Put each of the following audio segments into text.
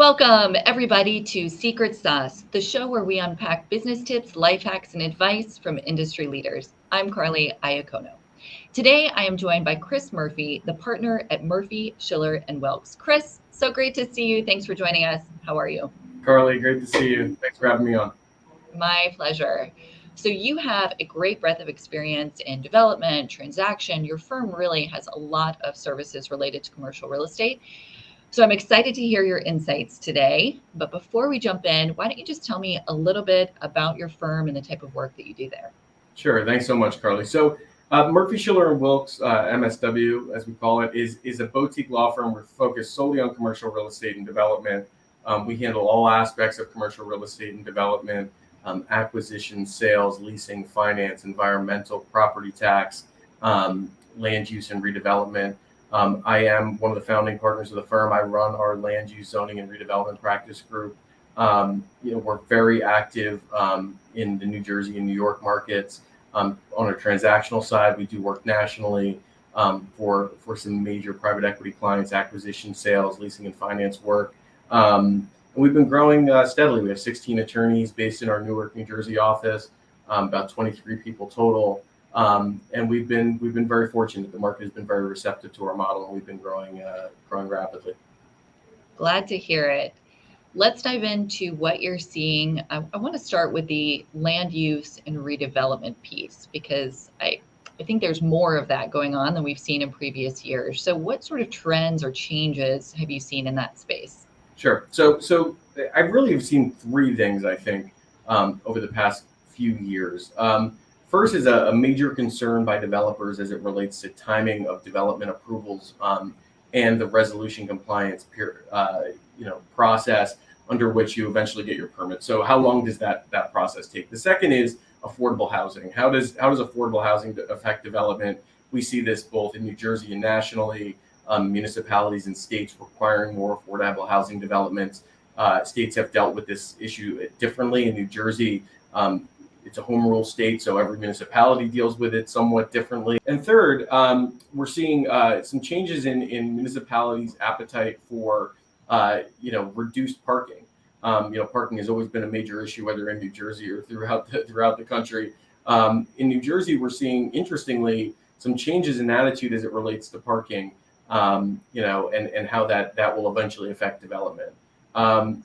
Welcome, everybody, to Secret Sauce, the show where we unpack business tips, life hacks, and advice from industry leaders. I'm Karly.iacono. Today, I am joined by Chris Murphy, the partner at Murphy Schiller Wilkes. Chris, so great to see you. Thanks for joining us. How are you? Karly, great to see you. Thanks for having me on. My pleasure. So you have a great breadth of experience in development, transaction. Your firm really has a lot of services related to commercial real estate. So I'm excited to hear your insights today. But before we jump in, why don't you just tell me a little bit about your firm and the type of work that you do there? Sure. Thanks so much, Karly. So Murphy Schiller Wilkes, MSW, as we call it, is a boutique law firm. We're focused solely on commercial real estate and development. We handle all aspects of commercial real estate and development, acquisition, sales, leasing, finance, environmental, property tax, land use and redevelopment. I am one of the founding partners of the firm. I run our land use, zoning, and redevelopment practice group. We're very active in the New Jersey and New York markets. On a transactional side, we do work nationally for some major private equity clients, acquisition, sales, leasing, and finance work. And we've been growing steadily. We have 16 attorneys based in our Newark, New Jersey office, about 23 people total. And we've been very fortunate. The market has been very receptive to our model, and we've been growing rapidly. Glad to hear it. Let's dive into what you're seeing. I want to start with the land use and redevelopment piece because I think there's more of that going on than we've seen in previous years. So what sort of trends or changes have you seen in that space? Sure. So I really have seen three things, I think, over the past few years. First is a major concern by developers as it relates to timing of development approvals and the resolution compliance process under which you eventually get your permit. So how long does that process take? The second is affordable housing. How does affordable housing affect development? We see this both in New Jersey and nationally. Municipalities and states requiring more affordable housing developments. States have dealt with this issue differently. In New Jersey, it's a home rule state, so every municipality deals with it somewhat differently. And third, we're seeing some changes in municipalities' appetite for reduced parking. Parking has always been a major issue, whether in New Jersey or throughout the country. In New Jersey, we're seeing, interestingly, some changes in attitude as it relates to parking. And how that will eventually affect development.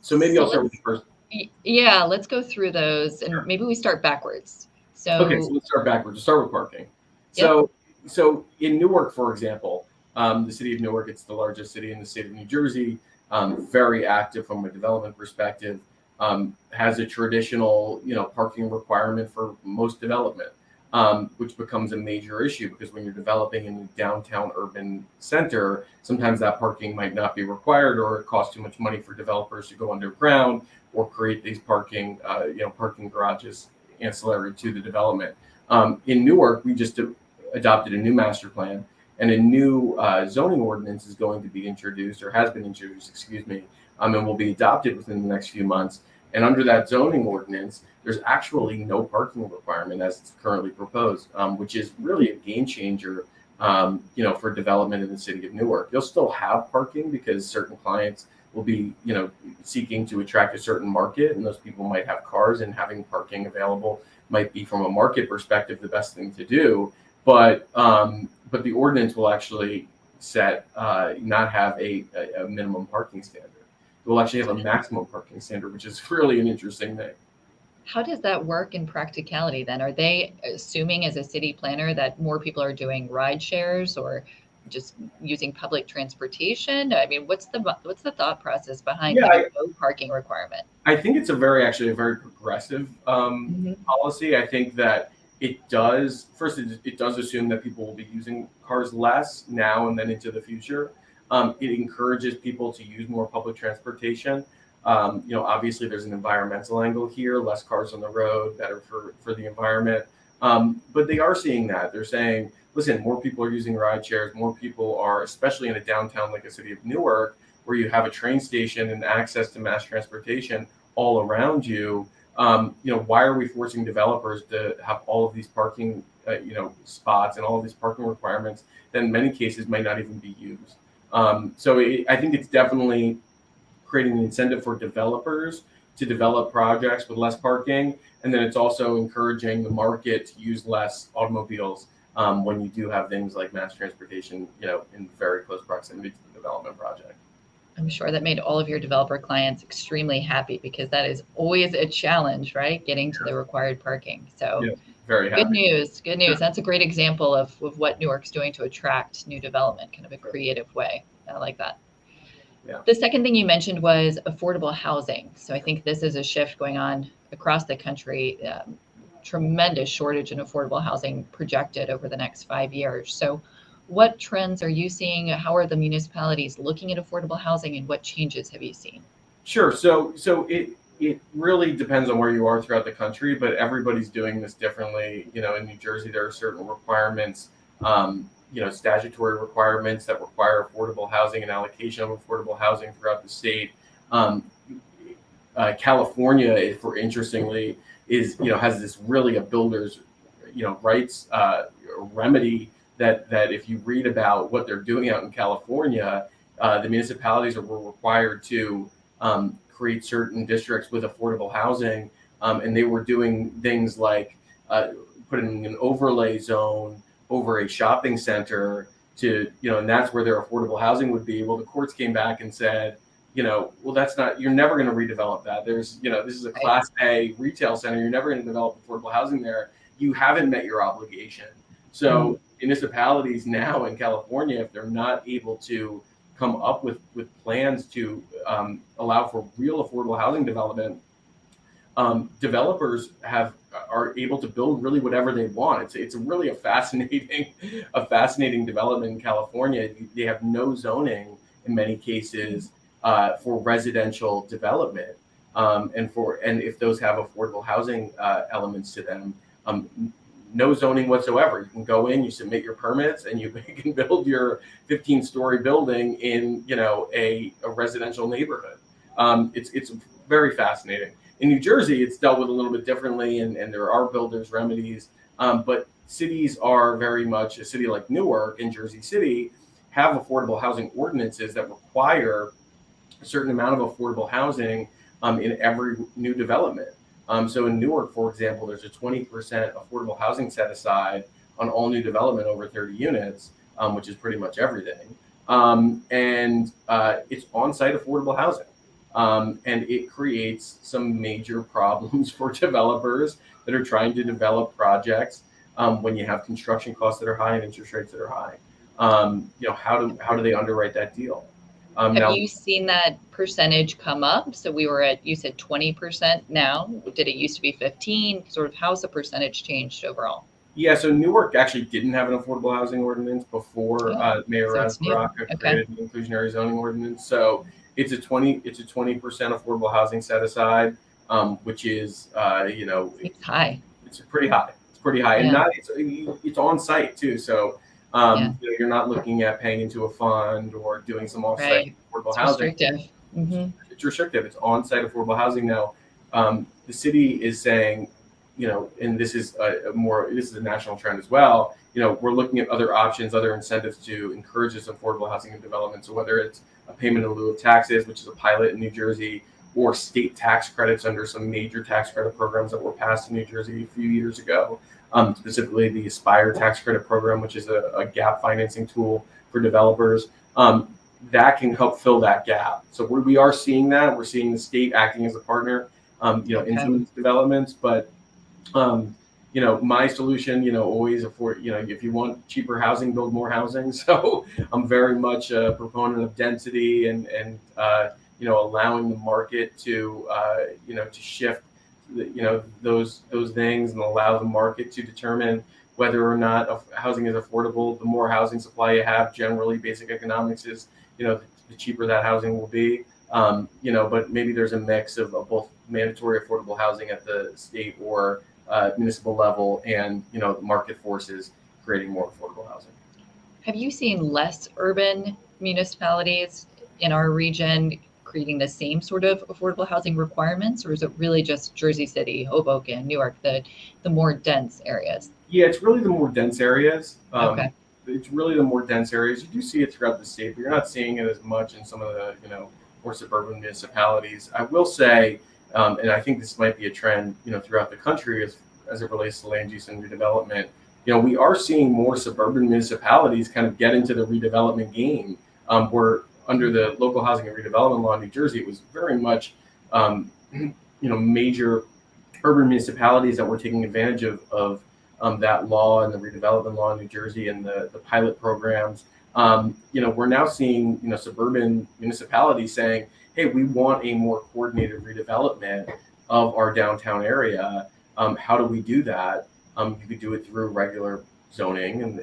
So maybe I'll start with the first. Yeah, let's go through those, and maybe we start backwards. Okay, so let's start backwards. Let's start with parking. Yep. So in Newark, for example, the city of Newark, it's the largest city in the state of New Jersey, very active from a development perspective, has a traditional, parking requirement for most development. Which becomes a major issue because when you're developing in a downtown urban center, sometimes that parking might not be required, or it costs too much money for developers to go underground or create these parking garages ancillary to the development. In Newark, we just adopted a new master plan, and a new zoning ordinance is going to be introduced, or has been introduced, and will be adopted within the next few months. And under that zoning ordinance, there's actually no parking requirement as it's currently proposed, which is really a game changer, for development in the city of Newark. You'll still have parking because certain clients will be, seeking to attract a certain market, and those people might have cars, and having parking available might be, from a market perspective, the best thing to do. But the ordinance will actually not have a minimum parking standard. We'll actually have a maximum parking standard, which is really an interesting thing. How does that work in practicality then? Are they assuming as a city planner that more people are doing ride shares or just using public transportation? I mean, what's the thought process behind having no parking requirement? I think it's a very progressive policy. I think that it does assume that people will be using cars less now and then into the future. It encourages people to use more public transportation. Obviously there's an environmental angle here, less cars on the road, better for the environment. But they are seeing that. They're saying, listen, more people are using ride shares, more people are, especially in a downtown like the city of Newark, where you have a train station and access to mass transportation all around you. Why are we forcing developers to have all of these parking, spots and all of these parking requirements that in many cases might not even be used? So I think it's definitely creating an incentive for developers to develop projects with less parking. And then it's also encouraging the market to use less automobiles when you do have things like mass transportation, in very close proximity to the development project. I'm sure that made all of your developer clients extremely happy, because that is always a challenge, right? Getting to the required parking. So very happy. Good news. Good news. That's a great example of what Newark's doing to attract new development, kind of a creative way. I like that. Yeah. The second thing you mentioned was affordable housing. So I think this is a shift going on across the country. Tremendous shortage in affordable housing projected over the next 5 years. So what trends are you seeing? How are the municipalities looking at affordable housing, and what changes have you seen? Sure. So it really depends on where you are throughout the country, but everybody's doing this differently. In New Jersey, there are certain requirements, statutory requirements that require affordable housing and allocation of affordable housing throughout the state. California, interestingly, has this really a builder's, rights remedy that if you read about what they're doing out in California, the municipalities were required to create certain districts with affordable housing, and they were doing things like putting an overlay zone over a shopping center to, and that's where their affordable housing would be. Well, the courts came back and said, well, that's not, you're never going to redevelop that. There's, this is a Class A retail center. You're never going to develop affordable housing there. You haven't met your obligation. So municipalities now in California, if they're not able to come up with plans to allow for real affordable housing development, developers are able to build really whatever they want. It's really a fascinating development in California. They have no zoning in many cases for residential development, and if those have affordable housing elements to them. No zoning whatsoever. You can go in, you submit your permits, and you can build your 15-story building in, a residential neighborhood. It's very fascinating. In New Jersey, it's dealt with a little bit differently, and there are builders' remedies. But cities are very much, a city like Newark and Jersey City have affordable housing ordinances that require a certain amount of affordable housing in every new development. So in Newark, for example, there's a 20% affordable housing set aside on all new development over 30 units, which is pretty much everything. And it's on-site affordable housing. And it creates some major problems for developers that are trying to develop projects when you have construction costs that are high and interest rates that are high. How do they underwrite that deal? Have you seen that percentage come up? So we were at, you said 20% now. Did it used to be 15? Sort of how's the percentage changed overall? Yeah, so Newark actually didn't have an affordable housing ordinance before Mayor Baraka created the inclusionary zoning ordinance. So it's a 20% affordable housing set aside, which is it's high. It's pretty high. It's pretty high, and it's on site too. So you're not looking at paying into a fund or doing some off-site affordable housing. Restrictive. Mm-hmm. It's restrictive. It's on-site affordable housing now. The city is saying, and this is a national trend as well. We're looking at other options, other incentives to encourage this affordable housing and development. So whether it's a payment in lieu of taxes, which is a pilot in New Jersey, or state tax credits under some major tax credit programs that were passed in New Jersey a few years ago. Specifically the Aspire tax credit program, which is a gap financing tool for developers, that can help fill that gap. So we are seeing that. We're seeing the state acting as a partner, in some of these developments. But, my solution, always if you want cheaper housing, build more housing. So I'm very much a proponent of density and allowing the market to shift those things and allow the market to determine whether or not housing is affordable. The more housing supply you have, generally basic economics is, the cheaper that housing will be. But maybe there's a mix of both mandatory affordable housing at the state or municipal level and, the market forces creating more affordable housing. Have you seen less urban municipalities in our region creating the same sort of affordable housing requirements, or is it really just Jersey City, Hoboken, Newark, the more dense areas? Yeah, it's really the more dense areas. Okay. It's really the more dense areas. You do see it throughout the state, but you're not seeing it as much in some of the, more suburban municipalities. I will say, and I think this might be a trend, throughout the country as it relates to land use and redevelopment. We are seeing more suburban municipalities kind of get into the redevelopment game, where under the local housing and redevelopment law in New Jersey, it was very much, major urban municipalities that were taking advantage of that law and the redevelopment law in New Jersey and the pilot programs. We're now seeing, suburban municipalities saying, hey, we want a more coordinated redevelopment of our downtown area. How do we do that? You could do it through regular zoning and,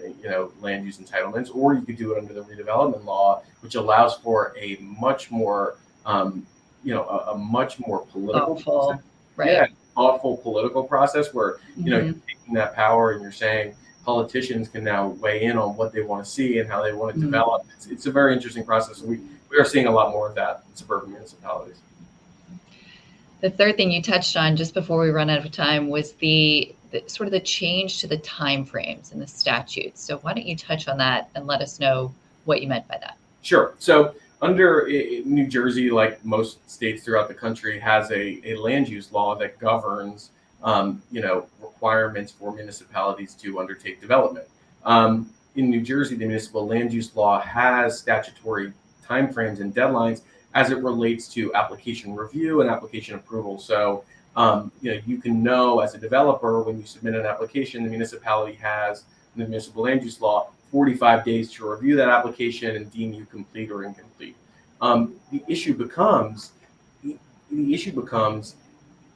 land use entitlements, or you could do it under the redevelopment law, which allows for a much more, a much more political process. Right. Yeah, thoughtful political process where, you're taking that power and you're saying politicians can now weigh in on what they want to see and how they want to develop. It's a very interesting process. We are seeing a lot more of that in suburban municipalities. The third thing you touched on just before we run out of time was the sort of the change to the timeframes in the statutes. So why don't you touch on that and let us know what you meant by that? Sure. So under New Jersey, like most states throughout the country, has a land use law that governs, requirements for municipalities to undertake development. In New Jersey, the municipal land use law has statutory timeframes and deadlines as it relates to application review and application approval. So, you can know as a developer when you submit an application, the municipality has, in the municipal land use law, 45 days to review that application and deem you complete or incomplete. The issue becomes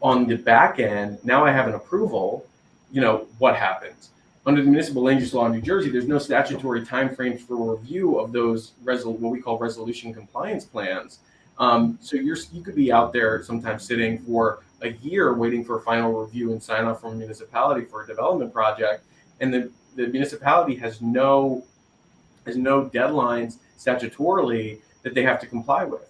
on the back end. Now I have an approval. What happens? Under the municipal land use law in New Jersey, there's no statutory timeframe for review of those what we call resolution compliance plans. So you could be out there sometimes sitting for a year waiting for a final review and sign off from a municipality for a development project, and the municipality has no deadlines statutorily that they have to comply with.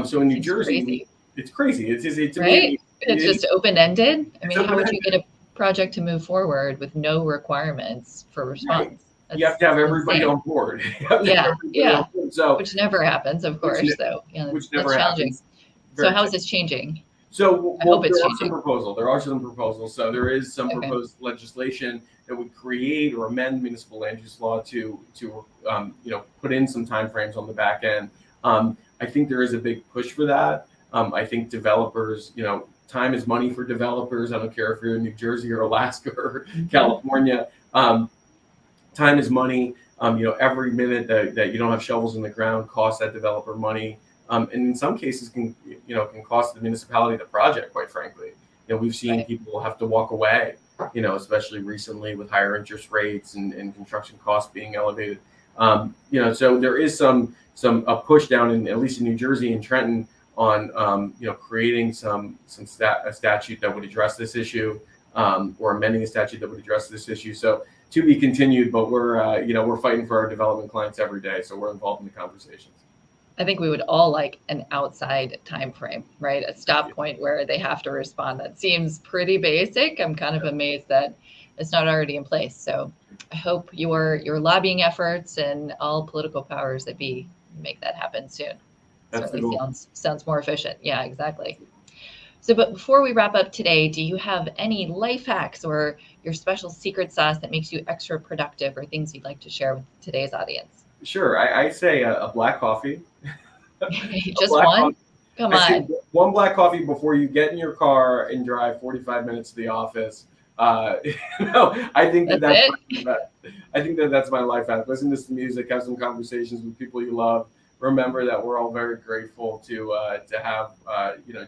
So in New Jersey, it's crazy. It's right. It's just open-ended. I mean, how would you get a project to move forward with no requirements for response? Right. You have to have everybody on board. Yeah. So, which never happens, of course. Which never happens. So how is this changing? So I hope it's there changing. There are some proposals. So there is some proposed legislation that would create or amend municipal land use law to put in some timeframes on the back end. I think there is a big push for that. I think developers, time is money for developers. I don't care if you're in New Jersey or Alaska or California. Time is money. Every minute that you don't have shovels in the ground costs that developer money. And in some cases can cost the municipality the project, quite frankly. We've seen people have to walk away, especially recently with higher interest rates and construction costs being elevated. So there is a push down in, at least in New Jersey and Trenton, on creating a statute that would address this issue, or amending a statute that would address this issue. So to be continued, but we're fighting for our development clients every day, so we're involved in the conversations. I think we would all like an outside time frame, right? A stop point where they have to respond. That seems pretty basic. I'm kind of amazed that it's not already in place. So I hope your lobbying efforts and all political powers that be make that happen soon. Certainly sounds more efficient. Yeah, exactly. So, but before we wrap up today, do you have any life hacks or your special secret sauce that makes you extra productive, or things you'd like to share with today's audience? Sure. I say a black coffee. Just one? Come on. One black coffee before you get in your car and drive 45 minutes to the office. I think that's my life hack. Listen to some music, have some conversations with people you love. Remember that we're all very grateful to have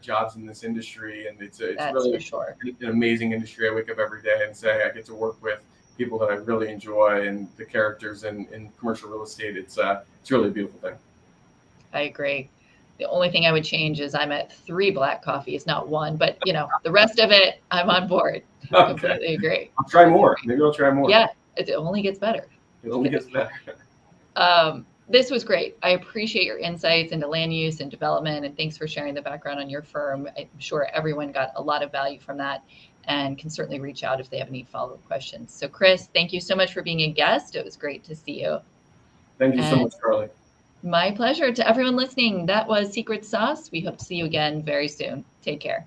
jobs in this industry, and it's really for sure an amazing industry. I wake up every day and say I get to work with people that I really enjoy, and the characters in commercial real estate. It's really a beautiful thing. I agree. The only thing I would change is I'm at 3 black coffees, not 1, but the rest of it, I'm on board. I completely agree. I'll try more. Maybe I'll try more. Yeah, it only gets better. This was great. I appreciate your insights into land use and development, and thanks for sharing the background on your firm. I'm sure everyone got a lot of value from that and can certainly reach out if they have any follow-up questions. So Chris, thank you so much for being a guest. It was great to see you. Thank you so much, Carly. My pleasure. To everyone listening, that was Secret Sauce. We hope to see you again very soon. Take care.